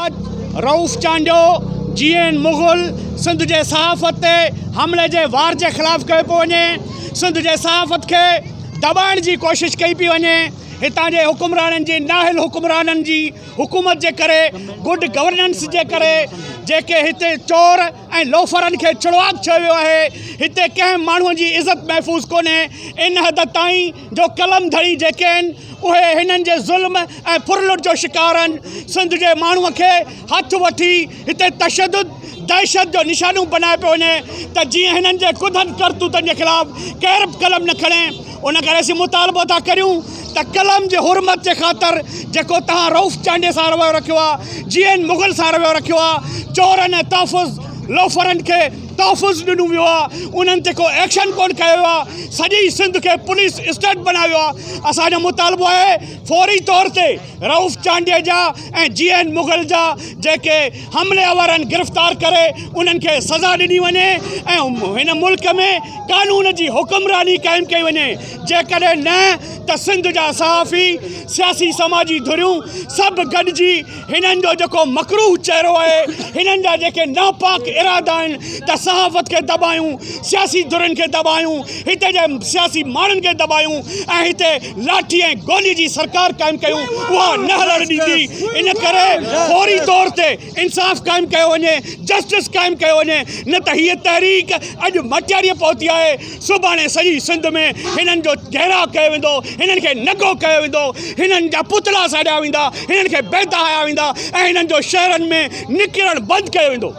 आज Rauf Chandio GN Mughal Sindh के सहाफ़त ते हमले के वार के खिलाफ़ कयो पियो वञे। सिंध के सहाफ़त के दबाइण की कोशिश कई पई वञे। हितां जे हुकुमराननि जी नाहिल हुकुमराननि जी हुकूमत के करे गुड गवर्नेंस के करे जेके हिते चोर ऐं लोफरन के चुड़वाक छो वियो है। हिते कंहिं माण्हूअ जी इज़त महफ़ूज़ कोन्हे। इन हद ताईं जो कलम धड़ी जेके आहिनि उहे हिननि जे ज़ुल्म ऐं फुरलुट जो शिकार आहिनि। सिंध जे माण्हूअ खे हथ वठी हिते तशद्दुद दहशत जो निशानू बनाए पियो वञे त जीअं हिननि जे कुधनि करतूतनि जे ख़िलाफ़ केर बि कलम न खणे। उन करे असीं मुतालबो था करियूं त कलम जे हुरमत जे ख़ातिर जेको तव्हां रऊफ़ चांडियो सां रवैयो रखियो आहे, जीएन मुग़ल सां रवैयो रखियो आहे, चोरनि ऐं तहफ़ुज़ लोफरनि खे तहफ़ुज़ ॾिनो वियो आहे, उन्हनि ते को एक्शन कोन कयो आहे। सॼी सिंध के पुलिस स्टेट बनायो आहे। असांजो मुतालबो आहे फौरी तौर ते रऊफ़ चांडियो जा ऐं जीएन मुग़ल जा जेके हमलेवर आहिनि गिरफ़्तार करे उन्हनि खे सज़ा ॾिनी वञे ऐं हिन मुल्क में कानून जी हुकुमरानी क़ाइमु कई वञे। जेकॾहिं न त सिंध जा सहाफ़ी सियासी समाजी धुरियूं सभु गॾिजी हिननि जो जेको मकरूह चेहरो आहे, हिननि जा जेके नापाक इरादा आहिनि त सहाफ़त के दबायूं, सियासी धुरनि के दबायूं, हिते जे सियासी माण्हुनि के दबायूं ऐं हिते लाठी ऐं गोली जी सरकार क़ाइमु कयूं, उहा न हलण ॾींदी। इन करे फौरी तौर ते इंसाफ़ क़ाइमु कयो वञे, जस्टिस क़ाइमु कयो वञे। न त हीअ तहरीक अॼु मटियारीअ पहुती आहे, सुभाणे सॼी सिंध में हिननि जो घेराव कयो वेंदो, हिननि खे नंगो कयो वेंदो, हिननि जा पुतला साड़िया वेंदा, हिननि खे बेदहाया वेंदा ऐं हिननि जो शहरनि में निकिरणु बंदि कयो वेंदो।